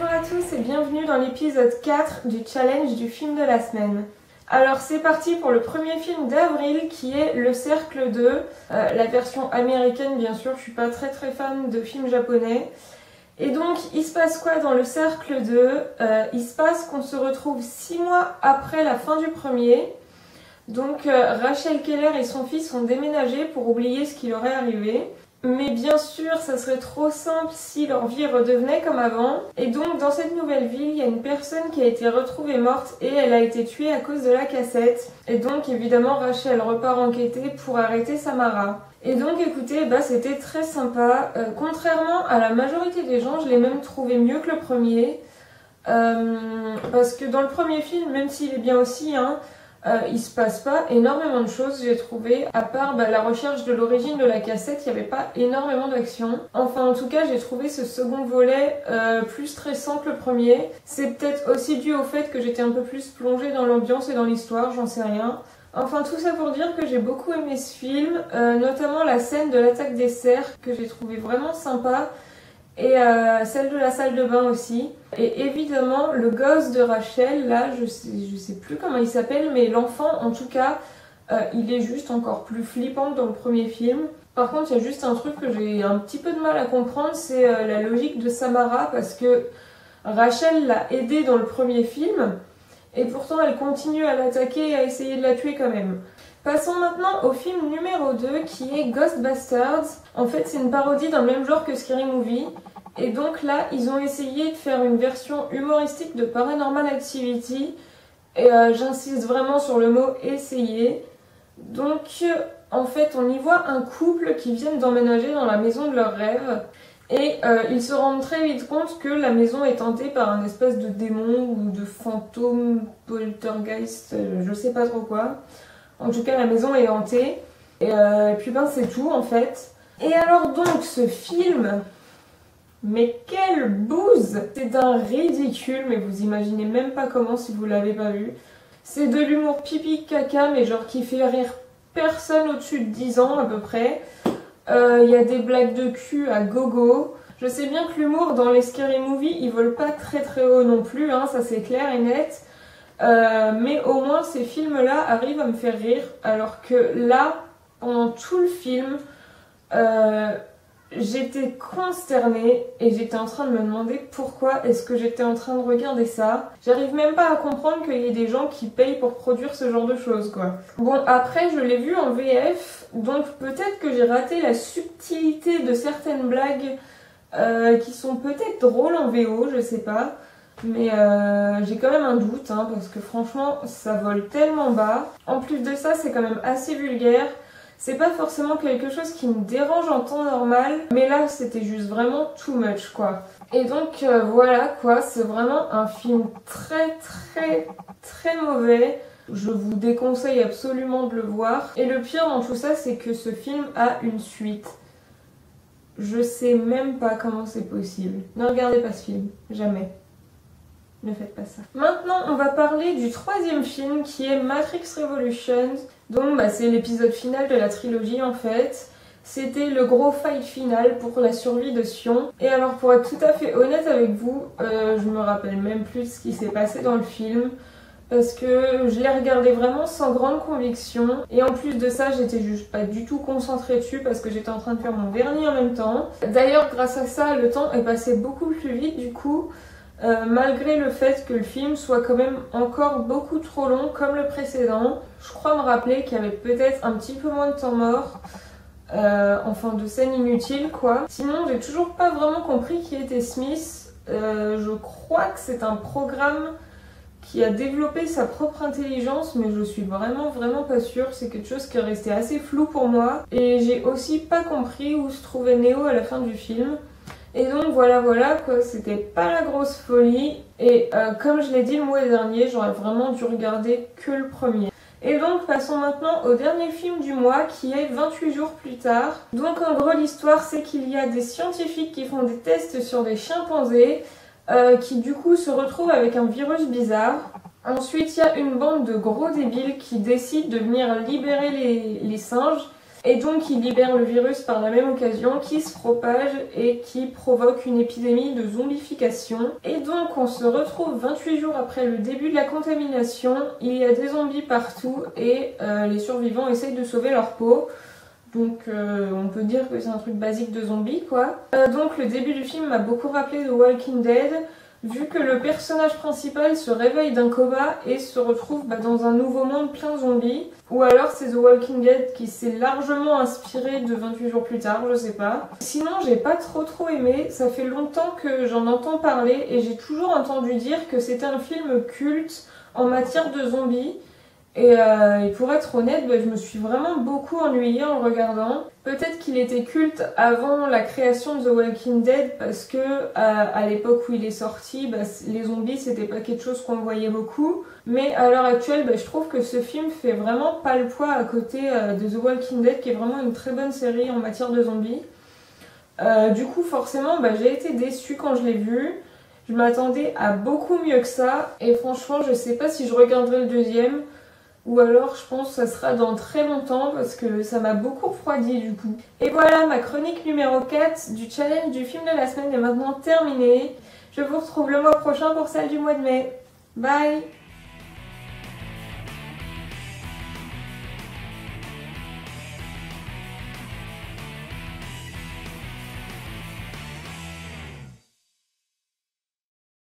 Bonjour à tous et bienvenue dans l'épisode 4 du challenge du film de la semaine. Alors c'est parti pour le premier film d'avril qui est Le Cercle 2, la version américaine bien sûr, je suis pas très fan de films japonais. Et donc il se passe quoi dans Le Cercle 2 Il se passe qu'on se retrouve 6 mois après la fin du premier. Donc Rachel Keller et son fils ont déménagé pour oublier ce qui leur est arrivé. Mais bien sûr, ça serait trop simple si leur vie redevenait comme avant. Et donc, dans cette nouvelle ville, il y a une personne qui a été retrouvée morte et elle a été tuée à cause de la cassette. Et donc, évidemment, Rachel repart enquêter pour arrêter Samara. Et donc, écoutez, c'était très sympa. Contrairement à la majorité des gens, je l'ai même trouvé mieux que le premier. Parce que dans le premier film, même s'il est bien aussi, il se passe pas énormément de choses, j'ai trouvé, à part la recherche de l'origine de la cassette, il n'y avait pas énormément d'action. Enfin, en tout cas, j'ai trouvé ce second volet plus stressant que le premier. C'est peut-être aussi dû au fait que j'étais un peu plus plongée dans l'ambiance et dans l'histoire, j'en sais rien. Enfin, tout ça pour dire que j'ai beaucoup aimé ce film, notamment la scène de l'attaque des cerfs, que j'ai trouvé vraiment sympa. Et celle de la salle de bain aussi. Et évidemment, le gosse de Rachel, là, je sais plus comment il s'appelle, mais l'enfant, en tout cas, il est juste encore plus flippant que dans le premier film. Par contre, il y a juste un truc que j'ai un petit peu de mal à comprendre, c'est la logique de Samara, parce que Rachel l'a aidée dans le premier film, et pourtant elle continue à l'attaquer et à essayer de la tuer quand même. Passons maintenant au film numéro 2 qui est Ghostbusters. En fait, c'est une parodie dans le même genre que Scary Movie. Et donc là, ils ont essayé de faire une version humoristique de Paranormal Activity. Et j'insiste vraiment sur le mot essayer. Donc, en fait, on y voit un couple qui viennent d'emménager dans la maison de leurs rêves. Et ils se rendent très vite compte que la maison est hantée par un espèce de démon ou de fantôme, poltergeist, je sais pas trop quoi. En tout cas, la maison est hantée. Et puis c'est tout en fait. Et alors donc, ce film, mais quelle bouse! C'est d'un ridicule, mais vous imaginez même pas comment si vous l'avez pas vu. C'est de l'humour pipi caca, mais genre qui fait rire personne au-dessus de 10 ans à peu près. Il y a des blagues de cul à gogo. Je sais bien que l'humour dans les scary movies, ils volent pas très haut non plus, ça c'est clair et net. Mais au moins ces films-là arrivent à me faire rire, alors que là, pendant tout le film, j'étais consternée et j'étais en train de me demander pourquoi est-ce que j'étais en train de regarder ça. J'arrive même pas à comprendre qu'il y ait des gens qui payent pour produire ce genre de choses, quoi. Bon, après, je l'ai vu en VF, donc peut-être que j'ai raté la subtilité de certaines blagues qui sont peut-être drôles en VO, je sais pas. Mais j'ai quand même un doute, parce que franchement, ça vole tellement bas. En plus de ça, c'est quand même assez vulgaire. C'est pas forcément quelque chose qui me dérange en temps normal, mais là, c'était juste vraiment too much, quoi. Et donc, voilà, quoi, c'est vraiment un film très mauvais. Je vous déconseille absolument de le voir. Et le pire dans tout ça, c'est que ce film a une suite. Je sais même pas comment c'est possible. Ne regardez pas ce film, jamais. Ne faites pas ça. Maintenant, on va parler du troisième film qui est Matrix Revolutions. Donc, c'est l'épisode final de la trilogie en fait. C'était le gros fight final pour la survie de Sion. Et alors, pour être tout à fait honnête avec vous, je me rappelle même plus de ce qui s'est passé dans le film. Parce que je l'ai regardé vraiment sans grande conviction. Et en plus de ça, j'étais juste pas du tout concentrée dessus parce que j'étais en train de faire mon vernis en même temps. D'ailleurs, grâce à ça, le temps est passé beaucoup plus vite du coup. Malgré le fait que le film soit quand même encore beaucoup trop long comme le précédent. Je crois me rappeler qu'il y avait peut-être un petit peu moins de temps mort, enfin de scènes inutiles quoi. Sinon j'ai toujours pas vraiment compris qui était Smith. Je crois que c'est un programme qui a développé sa propre intelligence, mais je suis vraiment pas sûre. C'est quelque chose qui est resté assez flou pour moi. Et j'ai aussi pas compris où se trouvait Neo à la fin du film. Et donc voilà quoi, c'était pas la grosse folie. Et comme je l'ai dit le mois dernier, j'aurais vraiment dû regarder que le premier. Et donc passons maintenant au dernier film du mois qui est 28 jours plus tard. Donc en gros l'histoire c'est qu'il y a des scientifiques qui font des tests sur des chimpanzés qui du coup se retrouvent avec un virus bizarre. Ensuite il y a une bande de gros débiles qui décident de venir libérer les singes. Et donc il libère le virus par la même occasion qui se propage et qui provoque une épidémie de zombification. Et donc on se retrouve 28 jours après le début de la contamination, il y a des zombies partout et les survivants essayent de sauver leur peau. Donc on peut dire que c'est un truc basique de zombies quoi. Donc le début du film m'a beaucoup rappelé The Walking Dead, vu que le personnage principal se réveille d'un coma et se retrouve dans un nouveau monde plein de zombies. Ou alors c'est The Walking Dead qui s'est largement inspiré de 28 jours plus tard, je sais pas. Sinon j'ai pas trop aimé, ça fait longtemps que j'en entends parler et j'ai toujours entendu dire que c'était un film culte en matière de zombies. Et pour être honnête, je me suis vraiment beaucoup ennuyée en le regardant. Peut-être qu'il était culte avant la création de The Walking Dead parce que à l'époque où il est sorti, les zombies c'était pas quelque chose qu'on voyait beaucoup. Mais à l'heure actuelle, je trouve que ce film fait vraiment pas le poids à côté de The Walking Dead qui est vraiment une très bonne série en matière de zombies. Du coup forcément j'ai été déçue quand je l'ai vu. Je m'attendais à beaucoup mieux que ça et franchement je sais pas si je regarderai le deuxième. Ou alors je pense que ça sera dans très longtemps parce que ça m'a beaucoup refroidi du coup. Et voilà, ma chronique numéro 4 du challenge du film de la semaine est maintenant terminée. Je vous retrouve le mois prochain pour celle du mois de mai. Bye!